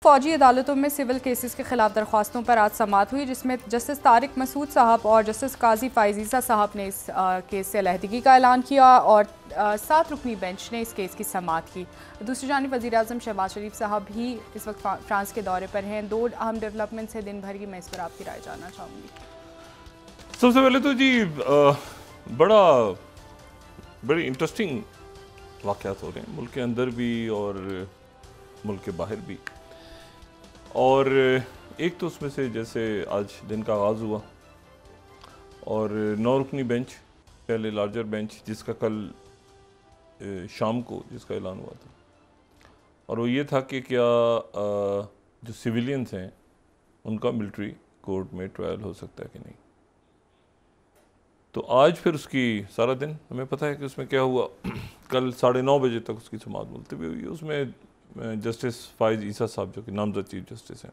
फौजी अदालतों में सिविल केसेस के खिलाफ दरख्वास्तों पर आज समाअत हुई, जिसमें जस्टिस तारिक मसूद साहब और जस्टिस काजी फायजीसा साहब ने इस केस से अलहदगी का ऐलान किया और 7 रुकनी बेंच ने इस केस की समाअत की। दूसरी जानिब वज़ीर-ए-आज़म शहबाज शरीफ साहब भी इस वक्त फ्रांस के दौरे पर हैं। 2 अहम डेवलपमेंट्स है दिन भर की, मैं इस पर आपकी राय जानना चाहूँगी। सबसे पहले तो जी बड़ी इंटरेस्टिंग वाक़यात हो रहे हैं मुल्क के अंदर भी और मुल्क के बाहर भी। और एक तो उसमें से जैसे आज दिन का आगाज़ हुआ और 9 रुकनी बेंच, पहले लार्जर बेंच जिसका कल शाम को जिसका ऐलान हुआ था, और वो ये था कि क्या जो सिविलियंस हैं उनका मिलिट्री कोर्ट में ट्रायल हो सकता है कि नहीं। तो आज फिर उसकी सारा दिन हमें पता है कि उसमें क्या हुआ। कल 9:30 बजे तक उसकी समाअत मुलतवी हुई। उसमें जस्टिस फाइज ईसा साहब जो कि नामजद चीफ जस्टिस हैं,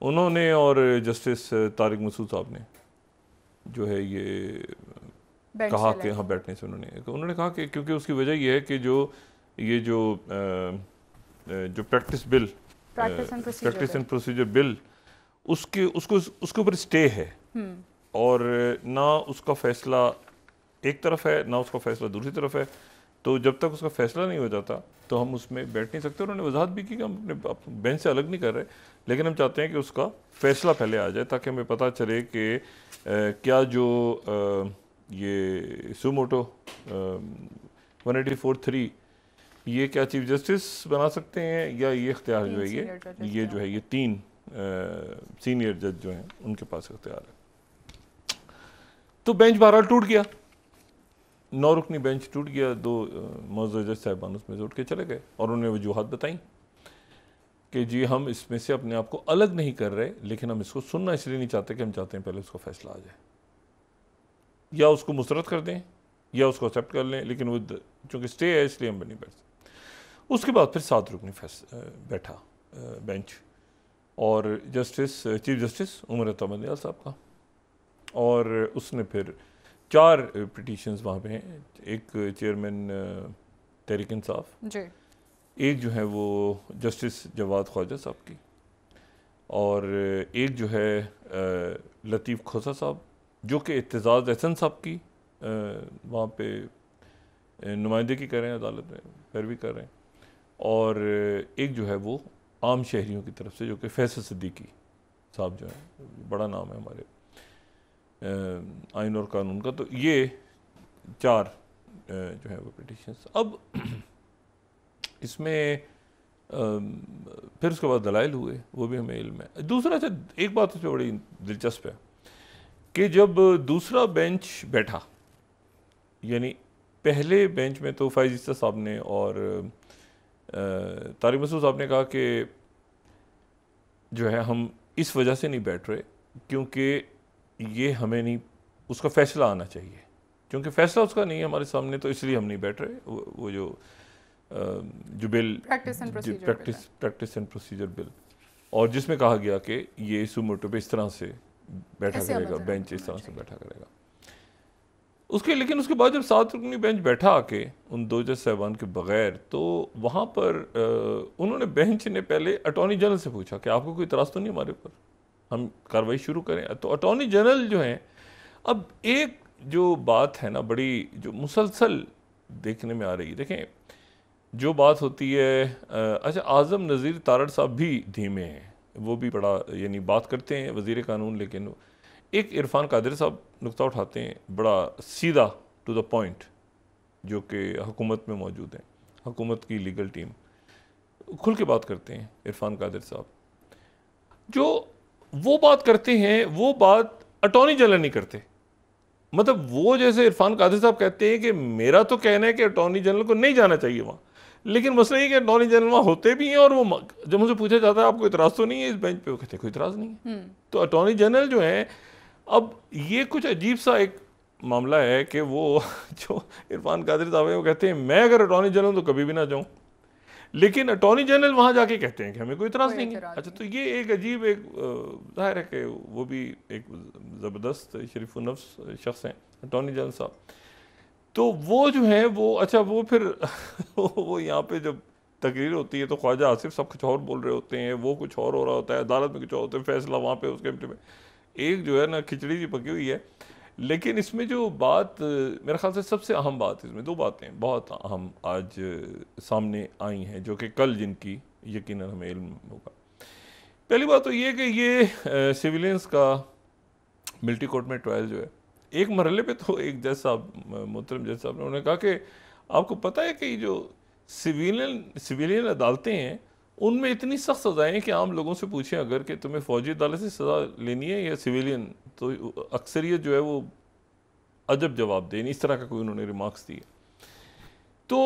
उन्होंने और जस्टिस तारिक मसूद साहब ने जो है ये कहा कि हाँ बैठने से उन्होंने कहा कि क्योंकि उसकी वजह ये है कि जो प्रैक्टिस एंड प्रोसीजर बिल उसके ऊपर स्टे है और ना उसका फैसला एक तरफ है ना उसका फैसला दूसरी तरफ है। तो जब तक उसका फैसला नहीं हो जाता तो हम उसमें बैठ नहीं सकते। उन्होंने वजाहत भी की कि हम अपने बेंच से अलग नहीं कर रहे, लेकिन हम चाहते हैं कि उसका फैसला पहले आ जाए ताकि हमें पता चले कि क्या जो ये सुमोटो 184(3) ये क्या चीफ जस्टिस बना सकते हैं या ये इख्तियार जो है ये 3 सीनियर जज जो हैं उनके पास इख्तियार है। तो बेंच बहरहाल टूट गया, 9 रुकनी बेंच टूट गया। 2 मौजूद जज साहिबान उसमें से उठ के चले गए और उन्होंने वजूहात बताई कि जी हम इसमें से अपने आप को अलग नहीं कर रहे, लेकिन हम इसको सुनना इसलिए नहीं चाहते कि हम चाहते हैं पहले उसका फैसला आ जाए, या उसको मुस्तरद कर दें या उसको एक्सेप्ट कर लें, लेकिन वो चूँकि स्टे है इसलिए हम नहीं बैठ सकते। उसके बाद फिर 7 रुकनी बैठा बेंच और चीफ जस्टिस उमर अता बंदयाल साहब का, और उसने फिर 4 पिटीशंस वहाँ पे हैं। एक चेयरमैन तहरीक इंसाफ, एक जो है वो जस्टिस जवाद ख्वाजा साहब की, और एक जो है लतीफ़ खोसा साहब जो कि एतजाज़ एहसन साहब की वहाँ पे नुमाइंदगी कर रहे हैं, अदालत में पैरवी कर रहे हैं, और एक जो है वो आम शहरियों की तरफ से जो कि फैसल सिद्दीकी साहब जो है, बड़ा नाम है हमारे आइन और कानून का। तो ये 4 जो है वो पिटीशंस। अब इसमें फिर उसके बाद दलाइल हुए, वो भी हमें इल्म है। दूसरा एक बात उसमें बड़ी दिलचस्प है कि जब दूसरा बेंच बैठा, यानी पहले बेंच में तो फाइज ईसा साहब ने और तारिक मसूद साहब ने कहा कि जो है हम इस वजह से नहीं बैठ रहे क्योंकि ये हमें नहीं, उसका फैसला आना चाहिए, क्योंकि फैसला उसका नहीं है हमारे सामने, तो इसलिए हम नहीं बैठ रहे। वो जो bill practice and procedure bill, और जिसमें कहा गया कि ये सुमोटो पे इस तरह से बैठा करेगा, बेंच इस तरह से बैठा करेगा उसके। लेकिन उसके बाद जब 7 रुकनी बेंच बैठा आके उन 2 जज साहिबान के बगैर, तो वहाँ पर उन्होंने बेंच ने पहले अटॉर्नी जनरल से पूछा कि आपको कोई इतराज़ तो नहीं हमारे ऊपर, हम कार्रवाई शुरू करें। तो अटॉर्नी जनरल जो हैं, अब एक जो बात है ना बड़ी जो मुसलसल देखने में आ रही है, देखें जो बात होती है, अच्छा आज़म नज़ीर तारड़ साहब भी धीमे हैं, वो भी बड़ा यानी बात करते हैं वज़ीर कानून, लेकिन एक इरफान कादिर साहब नुक्ता उठाते हैं बड़ा सीधा टू द पॉइंट, जो कि हुकूमत में मौजूद हैं, हुकूमत की लीगल टीम खुल के बात करते हैं। इरफान कादिर साहब जो वो बात करते हैं वो बात अटॉर्नी जनरल नहीं करते। मतलब वो जैसे इरफान कादिर साहब कहते हैं कि मेरा तो कहना है कि अटॉर्नी जनरल को नहीं जाना चाहिए वहाँ, लेकिन मसला ये कि अटॉर्नी जनरल वहाँ होते भी हैं, और वो जब मुझे पूछा जाता है आपको इतराज़ तो नहीं है इस बेंच पे, वो कहते हैं कोई इतराज़ नहीं है। तो अटॉर्नी जनरल जो है, अब ये कुछ अजीब सा एक मामला है कि वो जो इरफान कादिर साहब है वो कहते हैं मैं अगर अटॉर्नी जनरल तो कभी भी ना जाऊँ, लेकिन अटॉर्नी जनरल वहाँ जाके कहते हैं कि हमें कोई इतराज़ नहीं है। अच्छा, तो ये एक अजीब एक ज़ाहिर है कि वो भी एक ज़बरदस्त शरीफ नफ्स शख्स हैं अटॉर्नी जनरल साहब। तो वो जो है वो अच्छा वो फिर वो यहाँ पे जब तकरीर होती है तो ख्वाजा आसिफ सब कुछ और बोल रहे होते हैं, वो कुछ और हो रहा होता है, अदालत में कुछ और होता है, फैसला वहाँ पे उसके में एक जो है ना खिचड़ी सी पकी हुई है। लेकिन इसमें जो बात मेरे ख्याल से सबसे अहम बात, इसमें दो बातें बहुत अहम आज सामने आई हैं जो कि कल जिनकी यकीनन हमें इल्म होगा। पहली बात तो ये कि ये सिविलियंस का मिलिट्री कोर्ट में ट्रायल जो है, एक मरहले पे तो एक जज साहब, मोहतरम जज साहब ने उन्होंने कहा कि आपको पता है कि जो सिविलियन अदालतें हैं उनमें इतनी सख्त सज़ाएं हैं कि आम लोगों से पूछें अगर कि तुम्हें फ़ौजी अदालत से सज़ा लेनी है या सिविलियन, तो अक्सरियत जो है वो अजब जवाब दें। इस तरह का कोई उन्होंने रिमार्क्स दिए। तो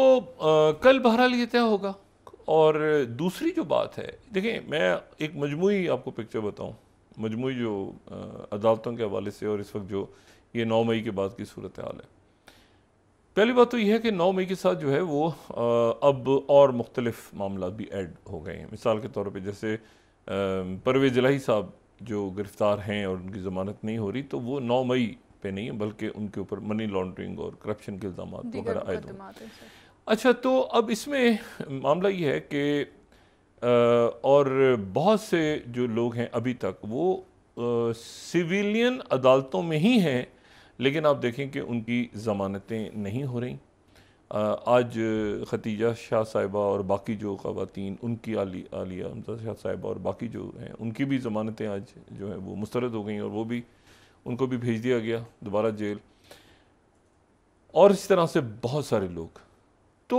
कल बहरहाल ये तय होगा। और दूसरी जो बात है, देखें मैं एक मजमूई आपको पिक्चर बताऊं, मजमूई जो अदालतों के हवाले से और इस वक्त जो ये 9 मई के बाद की सूरत हाल है। पहली बात तो यह है कि 9 मई के साथ जो है वो अब और मुख्तलिफ मामला भी ऐड हो गए हैं। मिसाल के तौर पे जैसे परवेज़ इलाही साहब जो गिरफ़्तार हैं और उनकी ज़मानत नहीं हो रही, तो वो 9 मई पे नहीं है बल्कि उनके ऊपर मनी लॉन्ड्रिंग और करप्शन के इल्ज़ाम वगैरह आयद हों। अच्छा, तो अब इसमें मामला ये है कि और बहुत से जो लोग हैं अभी तक वो सिविलियन अदालतों में ही हैं, लेकिन आप देखें कि उनकी ज़मानतें नहीं हो रही। आज खतीजा शाह साहिबा और बाकी जो ख़वातीन, उनकी आलिया हमजा शाह साहिबा और बाकी जो हैं उनकी भी ज़मानतें आज जो है वो मुस्तरद हो गई और वो भी उनको भी भेज दिया गया दोबारा जेल। और इस तरह से बहुत सारे लोग। तो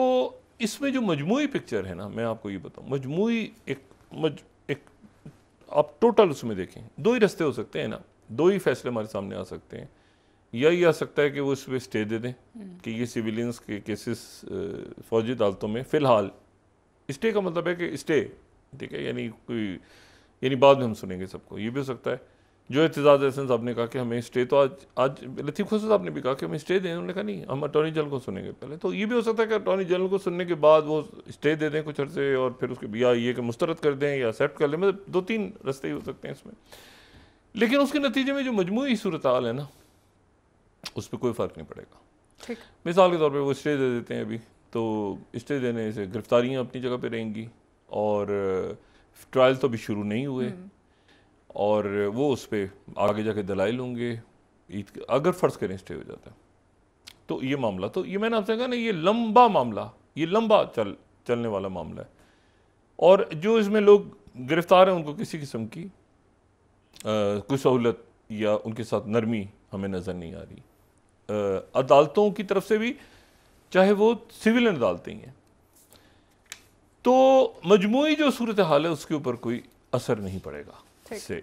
इसमें जो मजमूई पिक्चर है ना, मैं आपको ये बताऊँ, मजमूई एक आप टोटल उसमें देखें, दो ही रास्ते हो सकते हैं ना, दो ही फैसले हमारे सामने आ सकते हैं। या ये आ सकता है कि वो इस पर स्टे दे दें कि ये सिविलियंस के केसेस फौजी अदालतों में फ़िलहाल, स्टे का मतलब है कि स्टे, ठीक है, यानी बाद में हम सुनेंगे सबको। ये भी हो सकता है जो एतजाज़ एहसन साहब ने कहा कि हमें स्टे, तो आज लतीफ़ खुसरो साहब ने भी कहा कि हमें स्टे दें, उन्होंने कहा नहीं, हम अटॉर्नी जनरल को सुनेंगे पहले। तो ये भी हो सकता है कि अटॉर्नी जनरल को सुनने के बाद वो स्टे दे दें कुछ अर्से और फिर उसके या ये कि मुस्तरद कर दें या एक्सेप्ट कर लें, मतलब 2-3 रास्ते ही हो सकते हैं इसमें। लेकिन उसके नतीजे में जो मजमूई सूरत हाल है ना, उस पर कोई फ़र्क नहीं पड़ेगा। मिसाल के तौर पर वो स्टे दे देते हैं अभी, तो स्टे देने से गिरफ्तारियाँ अपनी जगह पर रहेंगी और ट्रायल तो अभी शुरू नहीं हुए और वो उस पर आगे जाके दलाइल होंगे अगर फ़र्ज़ करें स्टे हो जाता है। तो ये मामला, तो ये मैंने आपसे कहा ना, ये लंबा मामला, ये लंबा चलने वाला मामला है। और जो इसमें लोग गिरफ़्तार हैं उनको किसी किस्म की कोई सहूलत या उनके साथ नरमी हमें नज़र नहीं आ रही अदालतों की तरफ से भी, चाहे वो सिविलियन अदालतें ही हैं। तो मजमूई जो सूरत हाल है उसके ऊपर कोई असर नहीं पड़ेगा से।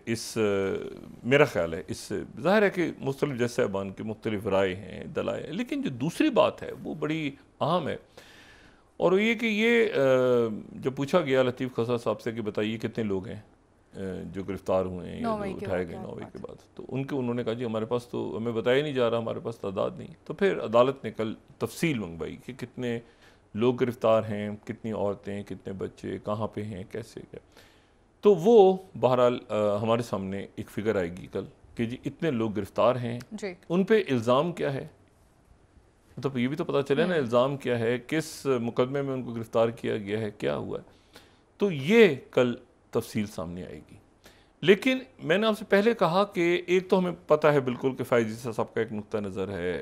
मेरा ख्याल है इससे ज़ाहिर है कि मुख्तलिफ जज साहिबान की मुख्तलिफ राय हैं, दलाएँ हैं, लेकिन जो दूसरी बात है वो बड़ी अहम है और ये कि ये जब पूछा गया लतीफ़ खसा साहब से कि बताइए कितने लोग हैं जो गिरफ़्तार हुए हैं या जो उठाए गए 9 मई के बाद, तो उन्होंने कहा जी हमारे पास तो हमें बताया नहीं जा रहा, हमारे पास तादाद नहीं। तो फिर अदालत ने कल तफसील मंगवाई कि कितने लोग गिरफ़्तार हैं, कितनी औरतें, कितने बच्चे, कहाँ पे हैं, कैसे क्या। तो वो बहरहाल हमारे सामने एक फ़िगर आएगी कल कि जी इतने लोग गिरफ़्तार हैं, उन पे इल्ज़ाम क्या है, मतलब ये भी तो पता चले ना इल्ज़ाम क्या है, किस मुकदमे में उनको गिरफ़्तार किया गया है, क्या हुआ है। तो ये कल तफसील सामने आएगी। लेकिन मैंने आपसे पहले कहा कि एक तो हमें पता है बिल्कुल कि फ़ायज़ ईसा साहब का एक नुक्ता नज़र है,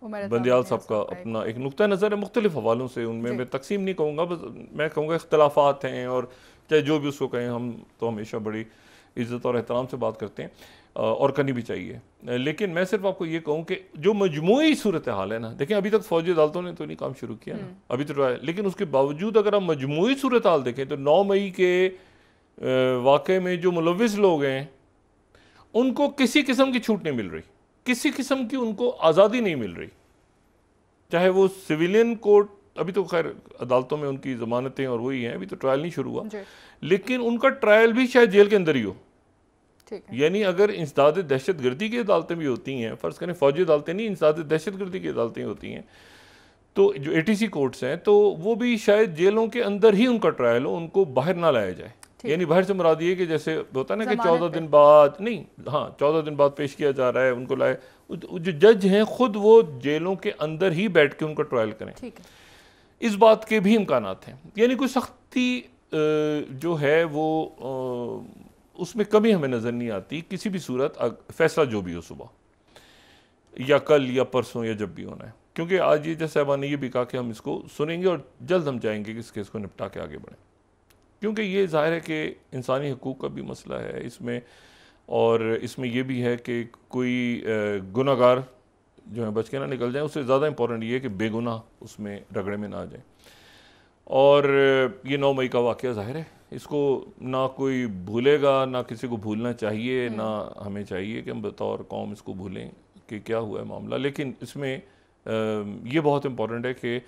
बंदियाल साहब का अपना एक नुक्ता नज़र है, मुख्तलिफ हवालों से, उनमें मैं तकसीम नहीं कहूँगा, बस मैं कहूँगा इख्तलाफात हैं और चाहे जो भी उसको कहें, हम तो हमेशा बड़ी इज़्ज़त और एहतराम से बात करते हैं और करनी भी चाहिए। लेकिन मैं सिर्फ आपको ये कहूँ कि जो मजमूई सूरत हाल है ना, देखें अभी तक फ़ौजी अदालतों ने तो नहीं काम शुरू किया ना, अभी तो रहा है, लेकिन उसके बावजूद अगर आप मजमूई सूरत हाल देखें तो 9 मई के वाक़े में जो मुलव्विस लोग हैं उनको किसी किस्म की छूट नहीं मिल रही, किसी किस्म की उनको आज़ादी नहीं मिल रही, चाहे वो सिविलियन कोर्ट, अभी तो खैर अदालतों में उनकी ज़मानतें और वही हैं, अभी तो ट्रायल नहीं शुरू हुआ, लेकिन उनका ट्रायल भी शायद जेल के अंदर ही हो। यानी अगर इंसदाद दहशत गर्दी की अदालतें भी होती हैं, फ़र्ज़ करें फ़ौजी अदालतें नहीं, इंसदाद दहशत गर्दी की अदालतें होती हैं, तो जो ATC कोर्ट्स हैं, तो वो भी शायद जेलों के अंदर ही उनका ट्रायल हो, उनको बाहर ना लाया जाए। यानी बाहर से मुराद ये कि जैसे होता है ना कि 14 दिन बाद नहीं, हाँ 14 दिन बाद पेश किया जा रहा है, उनको लाए, जो जज हैं खुद वो जेलों के अंदर ही बैठ के उनका ट्रायल करें। इस बात के भी इम्कानात हैं। यानी कोई सख्ती जो है वो उसमें कमी हमें नज़र नहीं आती किसी भी सूरत, फैसला जो भी हो सुबह या कल या परसों या जब भी होना है। क्योंकि आज ये जैसे साहबा ने ये भी कहा कि हम इसको सुनेंगे और जल्द हम चाहेंगे कि इस केस को निपटा के आगे बढ़ें, क्योंकि ये ज़ाहिर है कि इंसानी हकूक़ का भी मसला है इसमें, और इसमें यह भी है कि कोई गुनाहगार जो है बच के ना निकल जाए। उससे ज़्यादा इंपॉर्टेंट ये है कि बेगुनाह उसमें रगड़े में ना आ जाए। और ये 9 मई का वाक़या ज़ाहिर है, इसको ना कोई भूलेगा, ना किसी को भूलना चाहिए, ना हमें चाहिए कि हम बतौर कौम इसको भूलें कि क्या हुआ है मामला। लेकिन इसमें ये बहुत इम्पॉर्टेंट है कि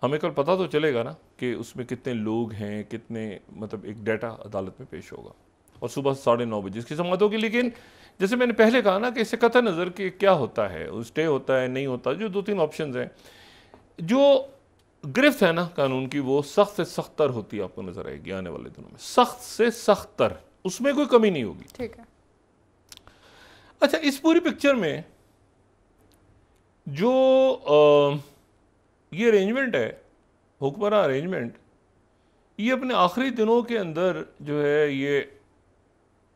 हमें कल पता तो चलेगा ना कि उसमें कितने लोग हैं, कितने, मतलब एक डाटा अदालत में पेश होगा और सुबह 9:30 बजे इसकी समाअत होगी। लेकिन जैसे मैंने पहले कहा ना कि इससे कतई नज़र कि क्या होता है, स्टे होता है नहीं होता, जो 2-3 ऑप्शन हैं, जो गिरफ्त है ना कानून की वो सख्त से सख्त तर होती है, आपको नजर आएगी आने वाले दिनों में, सख्त से सख्त तर, उसमें कोई कमी नहीं होगी। ठीक है। अच्छा, इस पूरी पिक्चर में जो ये अरेंजमेंट है, हुक्मरान अरेंजमेंट, ये अपने आखिरी दिनों के अंदर जो है ये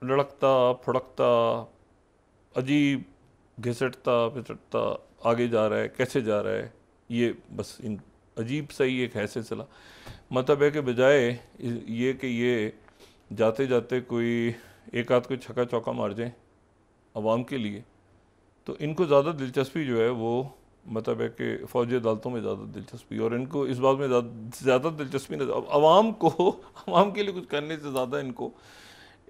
लड़कता फड़कता, अजीब घिसटता पिसटता आगे जा रहा है। कैसे जा रहा है ये बस इन अजीब सा ही एक है सिलसिला। मतलब है कि बजाय ये कि ये जाते जाते कोई एक आध कोई छक्का चौका मार जाए अवाम के लिए, तो इनको ज़्यादा दिलचस्पी जो है वो मतलब है कि फ़ौजी अदालतों में ज़्यादा दिलचस्पी, और इनको इस बात में ज़्यादा दिलचस्पी नहीं, अवाम को अवाम के लिए कुछ करने से ज़्यादा इनको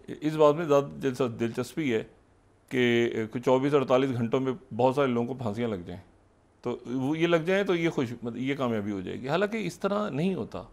इस बात में ज़्यादा दिलचस्पी है कि कुछ 24-48 घंटों में बहुत सारे लोगों को फांसियाँ लग जाएँ, तो वो ये लग जाए तो ये खुश, मतलब ये कामयाबी हो जाएगी। हालांकि इस तरह नहीं होता।